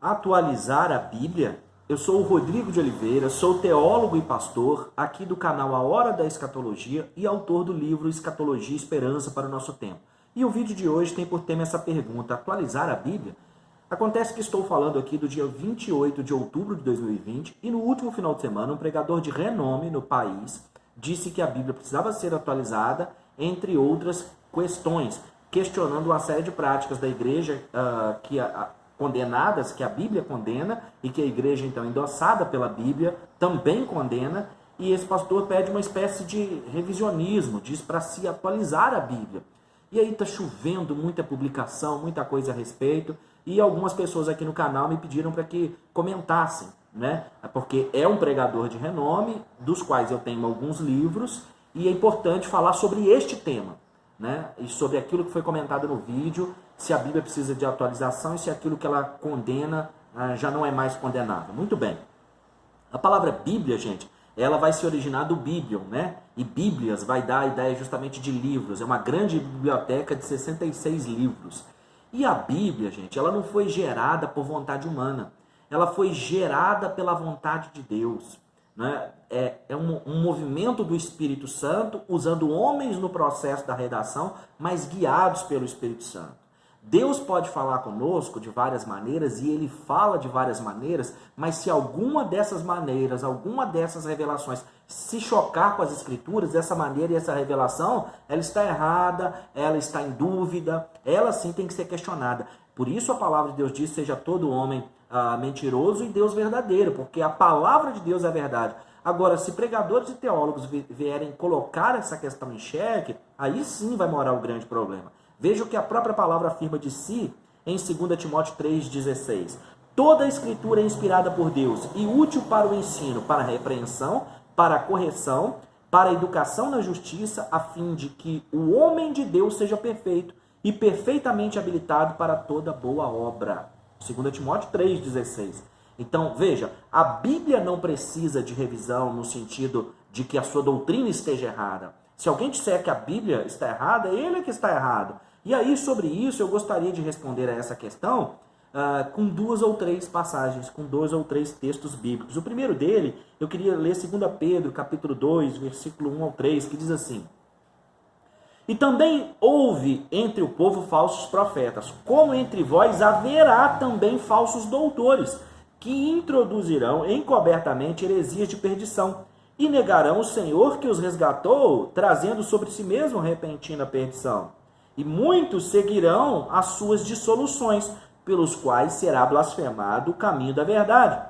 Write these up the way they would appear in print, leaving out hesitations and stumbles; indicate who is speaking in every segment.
Speaker 1: atualizar a Bíblia? Eu sou o Rodrigo de Oliveira, sou teólogo e pastor aqui do canal A Hora da Escatologia e autor do livro Escatologia e Esperança para o Nosso Tempo. E o vídeo de hoje tem por tema essa pergunta: atualizar a Bíblia? Acontece que estou falando aqui do dia 28 de outubro de 2020 e no último final de semana um pregador de renome no país disse que a Bíblia precisava ser atualizada, entre outras questões, questionando uma série de práticas da igreja condenadas, que a Bíblia condena e que a igreja, então, endossada pela Bíblia, também condena. E esse pastor pede uma espécie de revisionismo, diz para se atualizar a Bíblia. E aí está chovendo muita publicação, muita coisa a respeito, e algumas pessoas aqui no canal me pediram para que comentassem, né? Porque é um pregador de renome, dos quais eu tenho alguns livros, e é importante falar sobre este tema, né? E sobre aquilo que foi comentado no vídeo, se a Bíblia precisa de atualização e se aquilo que ela condena já não é mais condenável. Muito bem. A palavra Bíblia, gente, ela vai se originar do Biblion, né? E Bíblias vai dar a ideia justamente de livros. É uma grande biblioteca de 66 livros. E a Bíblia, gente, ela não foi gerada por vontade humana. Ela foi gerada pela vontade de Deus. Né? É um movimento do Espírito Santo, usando homens no processo da redação, mas guiados pelo Espírito Santo. Deus pode falar conosco de várias maneiras, e Ele fala de várias maneiras, mas se alguma dessas maneiras, alguma dessas revelações se chocar com as Escrituras, essa maneira e essa revelação, ela está errada, ela está em dúvida, ela sim tem que ser questionada. Por isso a palavra de Deus diz: seja todo homem mentiroso e Deus verdadeiro, porque a palavra de Deus é verdade. Agora, se pregadores e teólogos vierem colocar essa questão em xeque, aí sim vai morar o grande problema. Veja o que a própria palavra afirma de si em 2 Timóteo 3,16. Toda a Escritura é inspirada por Deus e útil para o ensino, para a repreensão, para a correção, para a educação na justiça, a fim de que o homem de Deus seja perfeito e perfeitamente habilitado para toda boa obra. 2 Timóteo 3,16. Então, veja, a Bíblia não precisa de revisão no sentido de que a sua doutrina esteja errada. Se alguém disser que a Bíblia está errada, ele é que está errado. E aí, sobre isso, eu gostaria de responder a essa questão com 2 ou 3 passagens, com 2 ou 3 textos bíblicos. O primeiro dele, eu queria ler 2 Pedro, capítulo 2, versículo 1 ao 3, que diz assim: E também houve entre o povo falsos profetas, como entre vós haverá também falsos doutores, que introduzirão encobertamente heresias de perdição, e negarão o Senhor que os resgatou, trazendo sobre si mesmo repentina perdição. E muitos seguirão as suas dissoluções, pelos quais será blasfemado o caminho da verdade.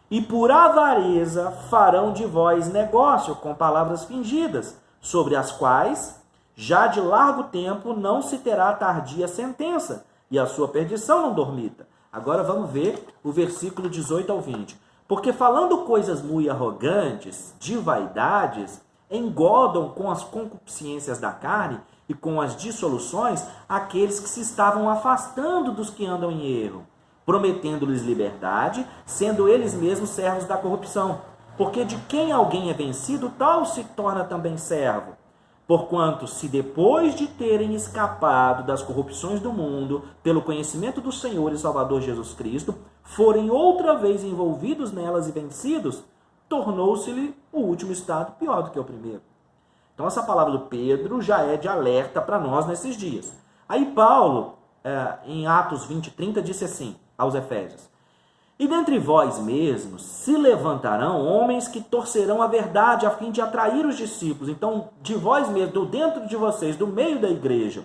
Speaker 1: E por avareza farão de vós negócio com palavras fingidas, sobre as quais já de largo tempo não se terá tardia sentença, e a sua perdição não dormita. Agora vamos ver o versículo 18 ao 20. Porque falando coisas muito arrogantes, de vaidades, engodam com as concupiscências da carne e com as dissoluções aqueles que se estavam afastando dos que andam em erro, prometendo-lhes liberdade, sendo eles mesmos servos da corrupção. Porque de quem alguém é vencido, tal se torna também servo. Porquanto, se depois de terem escapado das corrupções do mundo, pelo conhecimento do Senhor e Salvador Jesus Cristo, forem outra vez envolvidos nelas e vencidos, tornou-se-lhe o último estado pior do que o primeiro. Então essa palavra do Pedro já é de alerta para nós nesses dias. Aí Paulo, em Atos 20:30, disse assim aos Efésios: E dentre vós mesmos se levantarão homens que torcerão a verdade a fim de atrair os discípulos. Então, de vós mesmos, do dentro de vocês, do meio da igreja.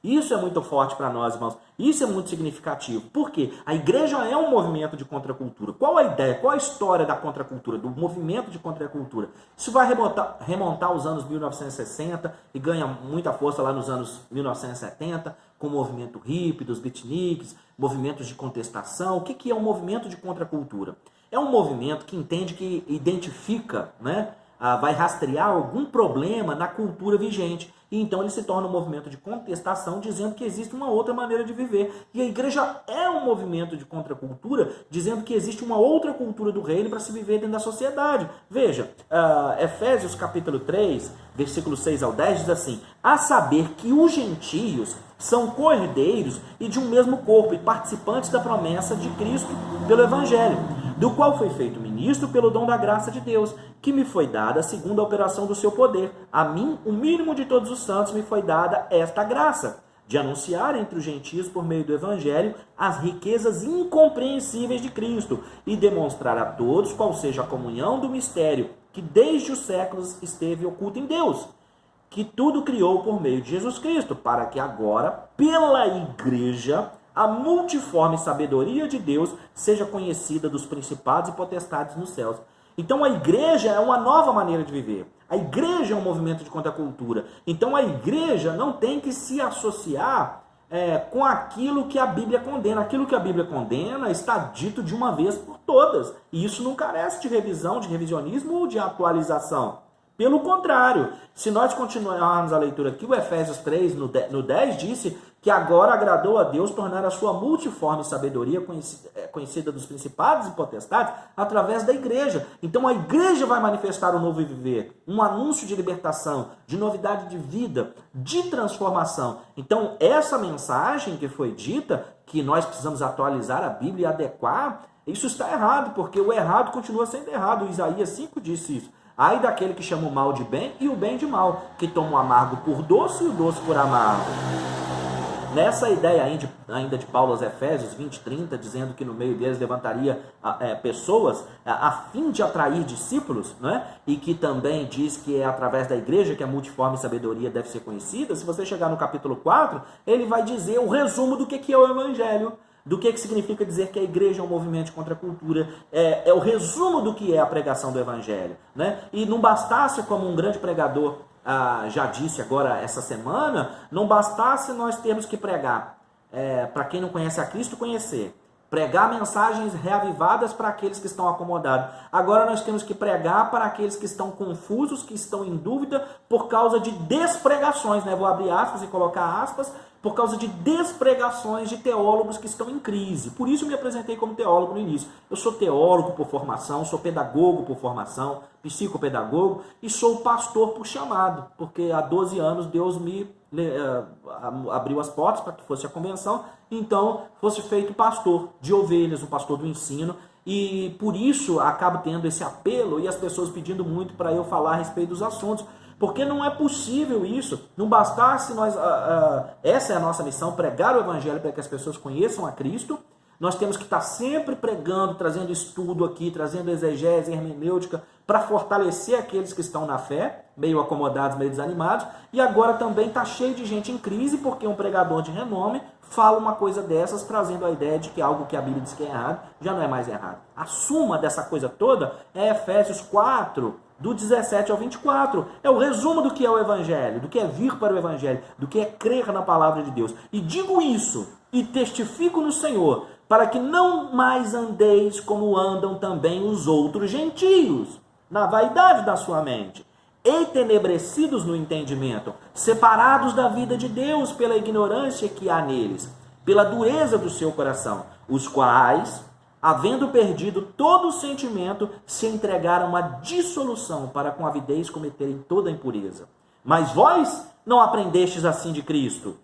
Speaker 1: Isso é muito forte para nós, irmãos. Isso é muito significativo. Por quê? A igreja é um movimento de contracultura. Qual a ideia? Qual a história da contracultura, do movimento de contracultura? Isso vai remontar aos anos 1960 e ganha muita força lá nos anos 1970, com o movimento hippie, dos beatniks, movimentos de contestação. O que é um movimento de contracultura? É um movimento que entende, que identifica, né, vai rastrear algum problema na cultura vigente. E então ele se torna um movimento de contestação, dizendo que existe uma outra maneira de viver. E a igreja é um movimento de contracultura, dizendo que existe uma outra cultura do reino para se viver dentro da sociedade. Veja, Efésios capítulo 3, versículos 6 ao 10, diz assim: a saber que os gentios são co-herdeiros e de um mesmo corpo, e participantes da promessa de Cristo pelo Evangelho, do qual foi feito ministro pelo dom da graça de Deus, que me foi dada segundo a operação do seu poder. A mim, o mínimo de todos os santos, me foi dada esta graça, de anunciar entre os gentios, por meio do Evangelho, as riquezas incompreensíveis de Cristo, e demonstrar a todos qual seja a comunhão do mistério, que desde os séculos esteve oculto em Deus, que tudo criou por meio de Jesus Cristo, para que agora, pela igreja, a multiforme sabedoria de Deus seja conhecida dos principados e potestades nos céus. Então a igreja é uma nova maneira de viver. A igreja é um movimento de contracultura. Então a igreja não tem que se associar com aquilo que a Bíblia condena. Aquilo que a Bíblia condena está dito de uma vez por todas. E isso não carece de revisão, de revisionismo ou de atualização. Pelo contrário, se nós continuarmos a leitura aqui, o Efésios 3, no 10, disse que agora agradou a Deus tornar a sua multiforme sabedoria conhecida dos principados e potestades através da igreja. Então a igreja vai manifestar o novo viver, um anúncio de libertação, de novidade de vida, de transformação. Então essa mensagem que foi dita, que nós precisamos atualizar a Bíblia e adequar, isso está errado, porque o errado continua sendo errado. O Isaías 5 disse isso. Ai daquele que chama o mal de bem e o bem de mal, que toma o amargo por doce e o doce por amargo. Nessa ideia ainda de Paulo aos Efésios 20, 30, dizendo que no meio deles levantaria pessoas a fim de atrair discípulos, né? E que também diz que é através da igreja que a multiforme sabedoria deve ser conhecida. Se você chegar no capítulo 4, ele vai dizer o resumo do que é o Evangelho, do que significa dizer que a igreja é um movimento de contracultura, é o resumo do que é a pregação do Evangelho, né? E não bastasse, como um grande pregador já disse agora essa semana, não bastasse nós termos que pregar, para quem não conhece a Cristo, conhecer. Pregar mensagens reavivadas para aqueles que estão acomodados. Agora nós temos que pregar para aqueles que estão confusos, que estão em dúvida por causa de despregações, né? Vou abrir aspas e colocar aspas, por causa de despregações de teólogos que estão em crise. Por isso eu me apresentei como teólogo no início. Eu sou teólogo por formação, sou pedagogo por formação, psicopedagogo, e sou pastor por chamado, porque há 12 anos Deus me abriu as portas para que fosse a convenção, então fosse feito pastor de ovelhas, um pastor do ensino, e por isso acabo tendo esse apelo e as pessoas pedindo muito para eu falar a respeito dos assuntos, porque não é possível isso, não bastasse nós, essa é a nossa missão, pregar o Evangelho para que as pessoas conheçam a Cristo. Nós temos que estar sempre pregando, trazendo estudo aqui, trazendo exegese, hermenêutica, para fortalecer aqueles que estão na fé, meio acomodados, meio desanimados. E agora também está cheio de gente em crise, porque um pregador de renome fala uma coisa dessas, trazendo a ideia de que algo que a Bíblia diz que é errado, já não é mais errado. A suma dessa coisa toda é Efésios 4, do 17 ao 24. É o resumo do que é o Evangelho, do que é vir para o Evangelho, do que é crer na palavra de Deus. E digo isso, e testifico no Senhor, para que não mais andeis como andam também os outros gentios, na vaidade da sua mente, entenebrecidos no entendimento, separados da vida de Deus pela ignorância que há neles, pela dureza do seu coração, os quais, havendo perdido todo o sentimento, se entregaram à dissolução para com avidez cometerem toda a impureza. Mas vós não aprendestes assim de Cristo,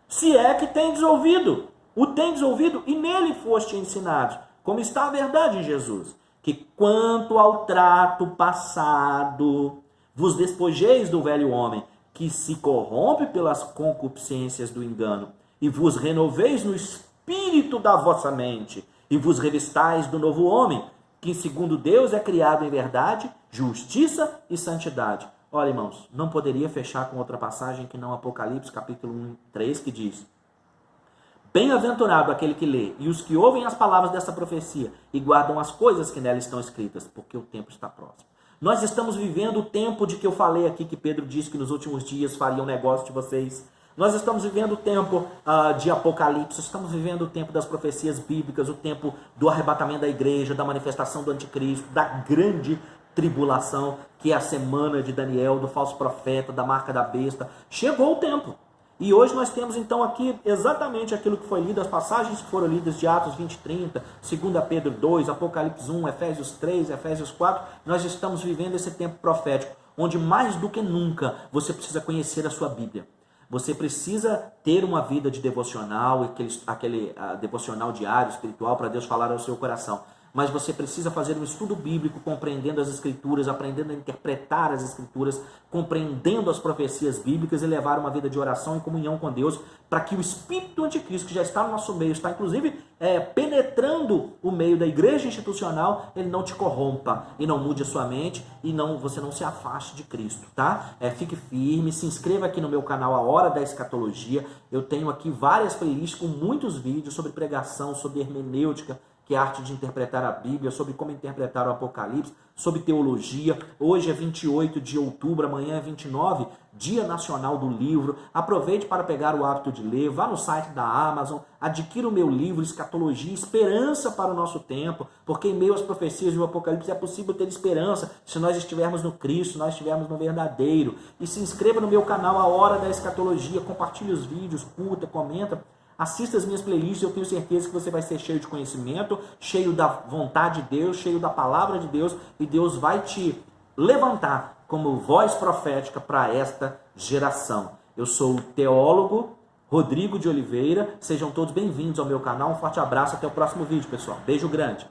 Speaker 1: se é que tendes ouvido, o tendes ouvido e nele foste ensinados, como está a verdade em Jesus, que quanto ao trato passado, vos despojeis do velho homem, que se corrompe pelas concupiscências do engano, e vos renoveis no espírito da vossa mente, e vos revistais do novo homem, que segundo Deus é criado em verdade, justiça e santidade. Olha, irmãos, não poderia fechar com outra passagem que não Apocalipse, capítulo 1, 3, que diz: bem-aventurado aquele que lê e os que ouvem as palavras dessa profecia e guardam as coisas que nela estão escritas, porque o tempo está próximo. Nós estamos vivendo o tempo de que eu falei aqui, que Pedro disse que nos últimos dias faria um negócio de vocês. Nós estamos vivendo o tempo de Apocalipse, estamos vivendo o tempo das profecias bíblicas, o tempo do arrebatamento da igreja, da manifestação do anticristo, da grande tribulação, que é a semana de Daniel, do falso profeta, da marca da besta. Chegou o tempo. E hoje nós temos então aqui exatamente aquilo que foi lido, as passagens que foram lidas de Atos 20 e 30, 2 Pedro 2, Apocalipse 1, Efésios 3, Efésios 4. Nós estamos vivendo esse tempo profético, onde mais do que nunca você precisa conhecer a sua Bíblia. Você precisa ter uma vida de devocional, aquele devocional diário, espiritual, para Deus falar ao seu coração. Mas você precisa fazer um estudo bíblico, compreendendo as Escrituras, aprendendo a interpretar as Escrituras, compreendendo as profecias bíblicas e levar uma vida de oração e comunhão com Deus, para que o espírito do anticristo, que já está no nosso meio, está inclusive penetrando o meio da igreja institucional, ele não te corrompa e não mude a sua mente e você não se afaste de Cristo, tá? Fique firme, se inscreva aqui no meu canal A Hora da Escatologia. Eu tenho aqui várias playlists com muitos vídeos sobre pregação, sobre hermenêutica, que é a arte de interpretar a Bíblia, sobre como interpretar o Apocalipse, sobre teologia. Hoje é 28 de outubro, amanhã é 29, Dia Nacional do Livro. Aproveite para pegar o hábito de ler, vá no site da Amazon, adquira o meu livro, Escatologia, Esperança para o Nosso Tempo, porque em meio às profecias do Apocalipse é possível ter esperança se nós estivermos no Cristo, se nós estivermos no verdadeiro. E se inscreva no meu canal A Hora da Escatologia, compartilhe os vídeos, curta, comenta. Assista as minhas playlists, eu tenho certeza que você vai ser cheio de conhecimento, cheio da vontade de Deus, cheio da palavra de Deus, e Deus vai te levantar como voz profética para esta geração. Eu sou o teólogo Rodrigo de Oliveira, sejam todos bem-vindos ao meu canal, um forte abraço, até o próximo vídeo, pessoal. Beijo grande.